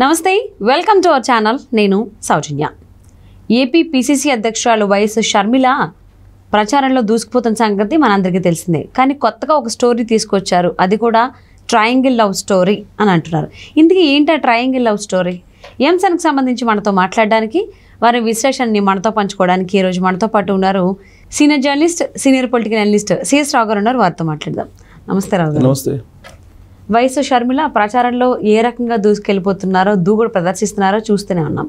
నమస్తే, welcome to our channel. నేను సౌజన్య. AP PCC అధ్యక్షురాలు వైఎస్ షర్మిల ప్రచారంలో దూసుకుపోతున్న సంగతి మనందరికీ తెలిసిందే. కానీ కొత్తగా ఒక స్టోరీ తీసుకొచ్చారు, అది కూడా ట్రయాంగిల్ లవ్ స్టోరీ అని అంటున్నారు. ఇందుకు ఏంటి ఆ ట్రయాంగిల్ లవ్ స్టోరీ? ఈ అంశానికి సంబంధించి మనతో మాట్లాడడానికి, వారి విశ్లేషణని మనతో పంచుకోవడానికి ఈరోజు మనతో పాటు ఉన్నారు senior journalist, senior political analyst CS Rao garu ఉన్నారు. వారితో మాట్లాడదాం. నమస్తే రావు గారు. నమస్తే. వైఎస్ షర్మిల ప్రచారంలో ఏ రకంగా దూసుకెళ్ళిపోతున్నారో, దూకుడు ప్రదర్శిస్తున్నారో చూస్తూనే ఉన్నాం.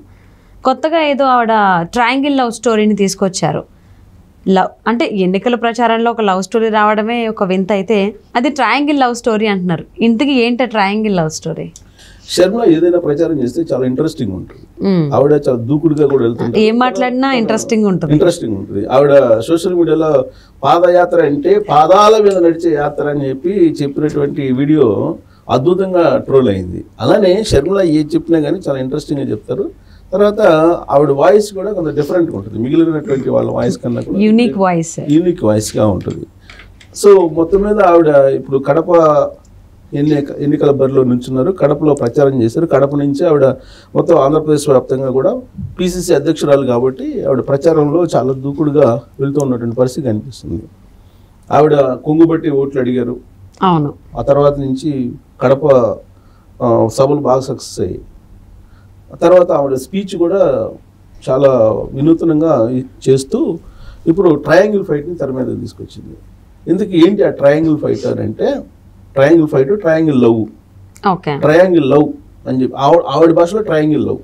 కొత్తగా ఏదో ఆవిడ ట్రయాంగిల్ లవ్ స్టోరీని తీసుకొచ్చారు. లవ్ అంటే ఎన్నికల ప్రచారంలో ఒక లవ్ స్టోరీ రావడమే ఒక వింత అయితే, అది ట్రయాంగిల్ లవ్ స్టోరీ అంటున్నారు. ఇంతకీ ఏంటి ట్రయాంగిల్ లవ్ స్టోరీ? షర్మిల ఏదైనా ప్రచారం చేస్తే చాలా ఇంట్రెస్టింగ్ ఉంటుంది. ఆవిడ చాలా దూకుడుగా కూడా వెళ్తుంది. ఏం మాట్లాడినా ఇంట్రెస్టింగ్ ఉంటుంది. ఆవిడ సోషల్ మీడియాలో పాదయాత్ర అంటే పాదాల మీద నడిచే యాత్ర అని చెప్పినటువంటి వీడియో అద్భుతంగా ట్రోల్ అయింది. అలానే షర్మిల ఏది చెప్పినా కానీ చాలా ఇంట్రెస్టింగ్గా చెప్తారు. తర్వాత ఆవిడ వాయిస్ కూడా కొంత డిఫరెంట్గా ఉంటుంది, మిగిలినటువంటి వాళ్ళ వాయిస్ కన్నా కూడా యూనిక్ వాయిస్గా ఉంటుంది. సో మొత్తం మీద ఆవిడ ఇప్పుడు కడప ఎన్నికల బరిలో నుంచున్నారు. కడపలో ప్రచారం చేశారు. కడప నుంచి ఆవిడ మొత్తం ఆంధ్రప్రదేశ్ వ్యాప్తంగా కూడా పిసిసి అధ్యక్షురాలు కాబట్టి ఆవిడ ప్రచారంలో చాలా దూకుడుగా వెళ్తూ ఉన్నటువంటి పరిస్థితి కనిపిస్తుంది. ఆవిడ కొంగుబట్టి ఓట్లు అడిగారు. అవును. ఆ తర్వాత నుంచి కడప సభలు బాగా సక్సెస్ అయ్యాయి. ఆ తర్వాత ఆవిడ స్పీచ్ కూడా చాలా వినూత్నంగా చేస్తూ ఇప్పుడు ట్రయాంగిల్ ఫైట్ని తెర మీద తీసుకొచ్చింది. ఇందుకు ఏంటి ఆ ట్రయాంగిల్ ఫైట్ అని అంటే, triangle fight, triangle love, triangle love అని చెప్పి ఆవిడ భాషలో ట్రయాంగిల్ లవ్.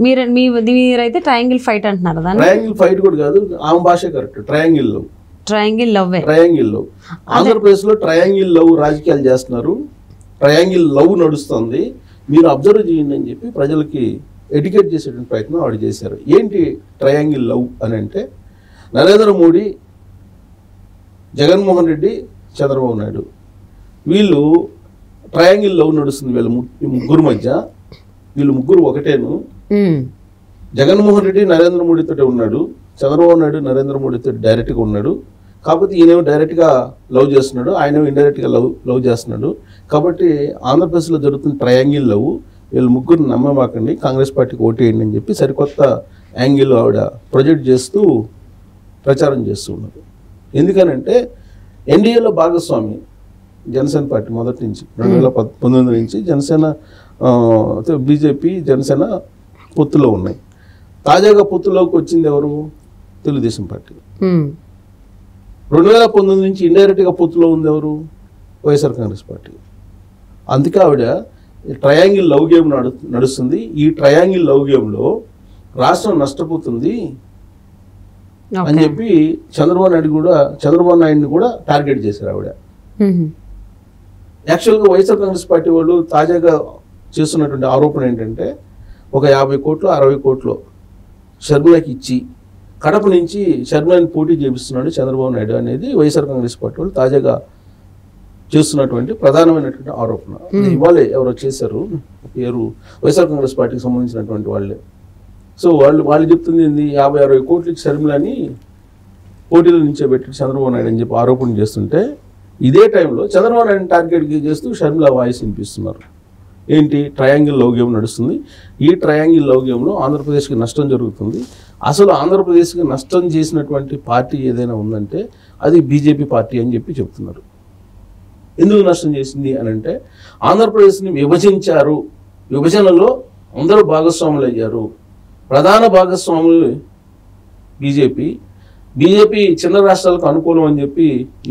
మీరైతే ట్రయాంగిల్ ఫైట్ అంటున్నారు. ట్రయాంగిల్ ఫైట్ కూడా కాదు, ఆమె భాష correct. Triangle love, triangle love. Andhra Pradesh లో ట్రయాంగిల్ లవ్ రాజకీయాలు చేస్తున్నారు. ట్రయాంగిల్ లవ్ నడుస్తుంది, మీరు అబ్జర్వ్ చేయండి అని చెప్పి ప్రజలకి ఎడ్యుకేట్ చేసేటువంటి ప్రయత్నం ఆవిడ చేశారు. ఏంటి ట్రయాంగిల్ లవ్ అని అంటే, నరేంద్ర మోడీ, జగన్మోహన్ రెడ్డి, చంద్రబాబు నాయుడు, వీళ్ళు ట్రయాంగిల్ లవ్ నడుస్తుంది వీళ్ళ ముగ్గురు మధ్య. వీళ్ళు ముగ్గురు ఒకటేను. జగన్మోహన్ రెడ్డి నరేంద్ర మోడీతో ఉన్నాడు, చంద్రబాబు నాయుడు నరేంద్ర మోడీతో డైరెక్ట్గా ఉన్నాడు. కాకపోతే ఈయనేమో డైరెక్ట్గా లవ్ చేస్తున్నాడు, ఆయన ఇండైరెక్ట్గా లవ్ చేస్తున్నాడు. కాబట్టి ఆంధ్రప్రదేశ్లో జరుగుతున్న ట్రయాంగిల్ లవ్, వీళ్ళు ముగ్గురు నమ్మమాకండి, కాంగ్రెస్ పార్టీకి ఓటేయండి అని చెప్పి సరికొత్త యాంగిల్ ఆవిడ ప్రొజెక్ట్ చేస్తూ ప్రచారం చేస్తూ ఉన్నారు. ఎందుకనంటే ఎన్డీఏలో భాగస్వామి జనసేన పార్టీ మొదటి నుంచి 2019 నుంచి జనసేన, బీజేపీ, జనసేన పొత్తులో ఉన్నాయి. తాజాగా పొత్తులోకి వచ్చింది ఎవరు? తెలుగుదేశం పార్టీ. 2019 నుంచి ఇండైరెక్ట్గా పొత్తులో ఉంది ఎవరు? వైఎస్ఆర్ కాంగ్రెస్ పార్టీ. అందుకే ఆవిడ ట్రయాంగిల్ లవ్ గేమ్ నడుస్తుంది. ఈ ట్రయాంగిల్ లవ్ గేమ్లో రాష్ట్రం నష్టపోతుంది అని చెప్పి చంద్రబాబు నాయుడిని కూడా టార్గెట్ చేశారు ఆవిడ. యాక్చువల్గా వైఎస్ఆర్ కాంగ్రెస్ పార్టీ వాళ్ళు తాజాగా చేస్తున్నటువంటి ఆరోపణ ఏంటంటే, ఒక 50 కోట్లు 60 కోట్లు షర్మిలకి ఇచ్చి కడప నుంచి షర్మిలని పోటీ చేపిస్తున్నాడు చంద్రబాబు నాయుడు అనేది వైఎస్ఆర్ కాంగ్రెస్ పార్టీ వాళ్ళు తాజాగా చేస్తున్నటువంటి ప్రధానమైనటువంటి ఆరోపణ. ఇవాళే ఎవరో చేశారు, పేరు వైఎస్ఆర్ కాంగ్రెస్ పార్టీకి సంబంధించినటువంటి వాళ్ళే. సో వాళ్ళు చెప్తుంది ఏంది, 50-60 కోట్లకి షర్మిలని పోటీల నుంచే పెట్టి చంద్రబాబు నాయుడు అని చెప్పి ఆరోపణ చేస్తుంటే, ఇదే టైంలో చంద్రబాబు నాయుడు టార్గెట్ చేస్తూ షర్మిల వాయిస్ వినిపిస్తున్నారు. ఏంటి? ట్రయాంగిల్ లవ్ గేమ్ నడుస్తుంది. ఈ ట్రయాంగిల్ లవ్ గేమ్లో ఆంధ్రప్రదేశ్కి నష్టం జరుగుతుంది. అసలు ఆంధ్రప్రదేశ్కి నష్టం చేసినటువంటి పార్టీ ఏదైనా ఉందంటే అది బీజేపీ పార్టీ అని చెప్పి చెప్తున్నారు. ఎందుకు నష్టం చేసింది అని అంటే, ఆంధ్రప్రదేశ్ని విభజించారు, విభజనలో అందరూ భాగస్వాములు అయ్యారు. ప్రధాన భాగస్వాములు బీజేపీ చిన్న రాష్ట్రాలకు అనుకూలం అని చెప్పి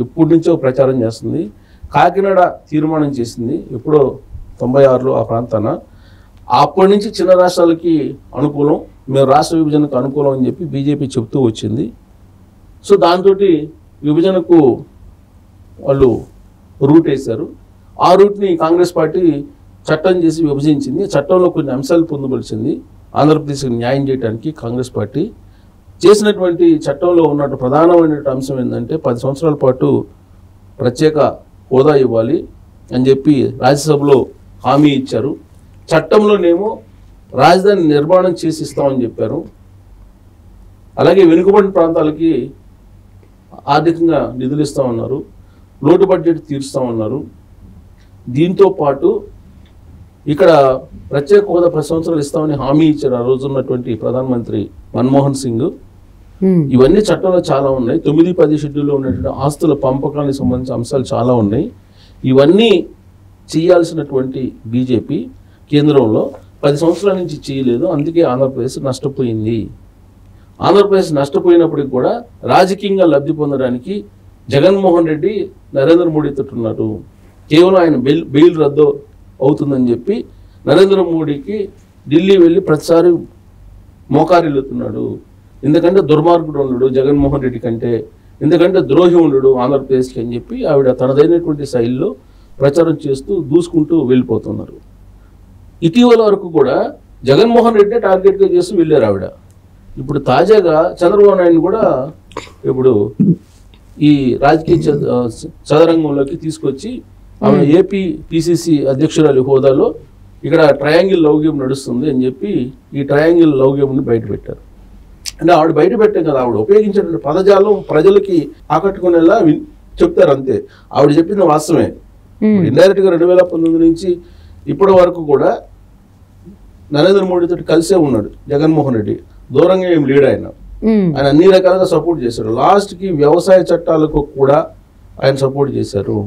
ఎప్పటి నుంచో ప్రచారం చేస్తుంది. కాకినాడ తీర్మానం చేసింది ఎప్పుడో 96లో ఆ ప్రాంతాన. అప్పటి నుంచి చిన్న రాష్ట్రాలకి అనుకూలం, మేము రాష్ట్ర విభజనకు అనుకూలం అని చెప్పి బీజేపీ చెప్తూ వచ్చింది. సో దాంతో విభజనకు వాళ్ళు రూట్ వేశారు. ఆ రూట్ని కాంగ్రెస్ పార్టీ చట్టం చేసి విభజించింది. చట్టంలో కొన్ని అంశాలు పొందుపరిచింది. ఆంధ్రప్రదేశ్కి న్యాయం చేయడానికి కాంగ్రెస్ పార్టీ చేసినటువంటి చట్టంలో ఉన్నట్టు ప్రధానమైన అంశం ఏంటంటే, 10 సంవత్సరాల పాటు ప్రత్యేక హోదా ఇవ్వాలి అని చెప్పి రాజ్యసభలో హామీ ఇచ్చారు. చట్టంలోనేమో రాజధాని నిర్మాణం చేసి ఇస్తామని చెప్పారు. అలాగే వెనుకబడిన ప్రాంతాలకి ఆర్థికంగా నిధులు ఇస్తామన్నారు, లోటు బడ్జెట్ తీరుస్తామన్నారు. దీంతో పాటు ఇక్కడ ప్రత్యేక హోదా 10 సంవత్సరాలు ఇస్తామని హామీ ఇచ్చారు ఆ రోజు ఉన్నటువంటి ప్రధానమంత్రి మన్మోహన్ సింగ్. ఇవన్నీ చట్టంలో చాలా ఉన్నాయి. 9-10 షెడ్యూల్లో ఉన్నటువంటి ఆస్తుల పంపకానికి సంబంధించిన అంశాలు చాలా ఉన్నాయి. ఇవన్నీ చేయాల్సినటువంటి బీజేపీ కేంద్రంలో 10 సంవత్సరాల నుంచి చేయలేదు. అందుకే ఆంధ్రప్రదేశ్ నష్టపోయింది. ఆంధ్రప్రదేశ్ నష్టపోయినప్పటికి కూడా రాజకీయంగా లబ్ధి పొందడానికి జగన్మోహన్ రెడ్డి నరేంద్ర మోడీతో ఉన్నారు. కేవలం ఆయన బెయిల్ రద్దు అవుతుందని చెప్పి నరేంద్ర మోడీకి ఢిల్లీ వెళ్ళి ప్రతిసారి మోకారిల్లుతున్నాడు. ఎందుకంటే దుర్మార్గుడు ఉండడు జగన్మోహన్ రెడ్డి కంటే, ఎందుకంటే ద్రోహి ఉండడు ఆంధ్రప్రదేశ్కి అని చెప్పి ఆవిడ తనదైనటువంటి శైలిలో ప్రచారం చేస్తూ దూసుకుంటూ వెళ్ళిపోతున్నారు. ఇటీవల వరకు కూడా జగన్మోహన్ రెడ్డి టార్గెట్గా చేస్తూ వెళ్ళారు ఆవిడ. ఇప్పుడు తాజాగా చంద్రబాబు నాయుడు కూడా ఇప్పుడు ఈ రాజకీయ చదరంగంలోకి తీసుకొచ్చి ఆమె ఏపీ పిసిసి అధ్యక్షురాలి హోదాలో ఇక్కడ ట్రయాంగిల్ లవ్ గేమ్ నడుస్తుంది అని చెప్పి ఈ ట్రయాంగిల్ లవ్ గేమ్ని బయటపెట్టారు. అంటే ఆవిడ బయట పెట్టాం కదా, ఆవిడ ఉపయోగించినటువంటి పదజాలం ప్రజలకి ఆకట్టుకునేలా చెప్తారు అంతే. ఆవిడ చెప్పింది వాస్తవమే. ఇండైరెక్ట్గా 2019 నుంచి ఇప్పటి వరకు కూడా నరేంద్ర మోడీతో కలిసే ఉన్నాడు జగన్మోహన్ రెడ్డి. దూరంగా ఏం లేడు ఆయన అన్ని రకాలుగా సపోర్ట్ చేశారు. లాస్ట్కి వ్యవసాయ చట్టాలకు కూడా ఆయన సపోర్ట్ చేశారు.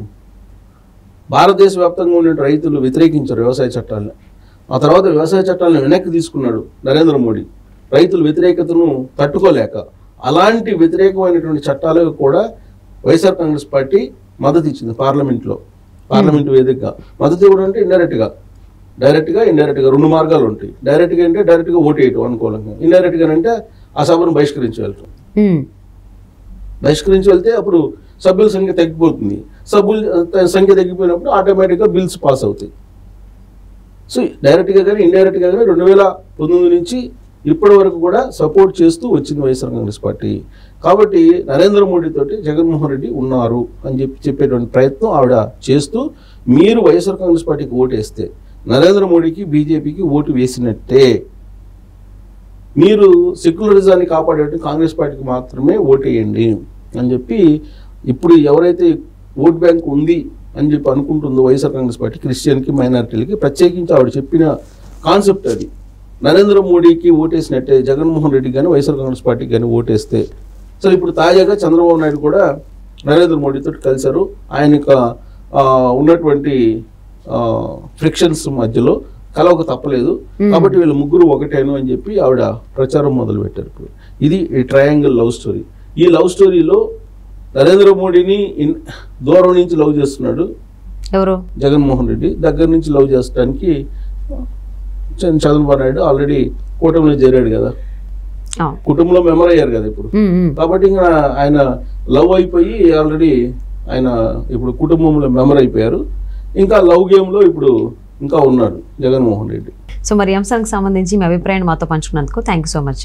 భారతదేశ వ్యాప్తంగా ఉన్న రైతులు వ్యతిరేకించారు వ్యవసాయ చట్టాలను. ఆ తర్వాత వ్యవసాయ చట్టాలను వెనక్కి తీసుకున్నాడు నరేంద్ర మోడీ రైతుల వ్యతిరేకతను తట్టుకోలేక. అలాంటి వ్యతిరేకమైనటువంటి చట్టాలకు కూడా వైఎస్ఆర్ కాంగ్రెస్ పార్టీ మద్దతు ఇచ్చింది పార్లమెంట్ వేదికగా. మద్దతు ఇవ్వడం అంటే డైరెక్ట్గా ఇండైరెక్ట్గా 2 మార్గాలు ఉంటాయి. డైరెక్ట్గా అంటే డైరెక్ట్గా ఓటు వేయటం అనుకూలంగా, ఇండైరెక్ట్గా అంటే ఆ సభను బహిష్కరించి వెళ్తే అప్పుడు సభ్యుల సంఖ్య తగ్గిపోతుంది. సభ్యుల సంఖ్య తగ్గిపోయినప్పుడు ఆటోమేటిక్గా బిల్స్ పాస్ అవుతాయి. సో డైరెక్ట్గా కానీ ఇండైరెక్ట్గా కానీ 2019 నుంచి ఇప్పటి వరకు కూడా సపోర్ట్ చేస్తూ వచ్చింది వైఎస్ఆర్ కాంగ్రెస్ పార్టీ. కాబట్టి నరేంద్ర మోడీ తోటి జగన్మోహన్ రెడ్డి ఉన్నారు అని చెప్పేటువంటి ప్రయత్నం ఆవిడ చేస్తూ, మీరు వైఎస్ఆర్ కాంగ్రెస్ పార్టీకి ఓటు వేస్తే నరేంద్ర మోడీకి బీజేపీకి ఓటు వేసినట్టే. మీరు సెక్యులరిజాన్ని కాపాడేటువంటి కాంగ్రెస్ పార్టీకి మాత్రమే ఓటు వేయండి అని చెప్పి ఇప్పుడు ఎవరైతే ఓట్ బ్యాంక్ ఉంది అని చెప్పి అనుకుంటుందో వైఎస్ఆర్ కాంగ్రెస్ పార్టీ క్రిస్టియన్కి మైనారిటీలకి ప్రత్యేకించి ఆవిడ చెప్పిన కాన్సెప్ట్ అది. నరేంద్ర మోడీకి ఓటేసినట్టే జగన్మోహన్ రెడ్డి కానీ వైఎస్ఆర్ కాంగ్రెస్ పార్టీకి కానీ ఓటేస్తే. సో ఇప్పుడు తాజాగా చంద్రబాబు నాయుడు కూడా నరేంద్ర మోడీతో కలిశారు. ఆయనకు ఉన్నటువంటి ఫ్రిక్షన్స్ మధ్యలో కలవక తప్పలేదు. కాబట్టి వీళ్ళు ముగ్గురు ఒకటేను అని చెప్పి ఆవిడ ప్రచారం మొదలుపెట్టారు. ఇప్పుడు ఇది ఈ ట్రయాంగిల్ లవ్ స్టోరీ. ఈ లవ్ స్టోరీలో నరేంద్ర మోడీని దూరం నుంచి లవ్ చేస్తున్నాడు ఎవరు, జగన్మోహన్ రెడ్డి. దగ్గర నుంచి లవ్ చేసడానికి చంద్రబాబు నాయుడు ఆల్రెడీ కూటమిలో చేరాడు కదా, కుటుంబంలో మెంబర్ అయ్యారు కదా ఇప్పుడు. కాబట్టి ఇంకా ఆయన లవ్ అయిపోయి ఆల్రెడీ ఆయన ఇప్పుడు కుటుంబంలో మెంబర్ అయిపోయారు. ఇంకా లవ్ గేమ్ లో ఇప్పుడు ఇంకా ఉన్నాడు జగన్మోహన్ రెడ్డి. సో మరి అంశానికి సంబంధించి మీ అభిప్రాయాన్ని మాతో పంచుకున్నందుకు థ్యాంక్ యూ సో మచ్.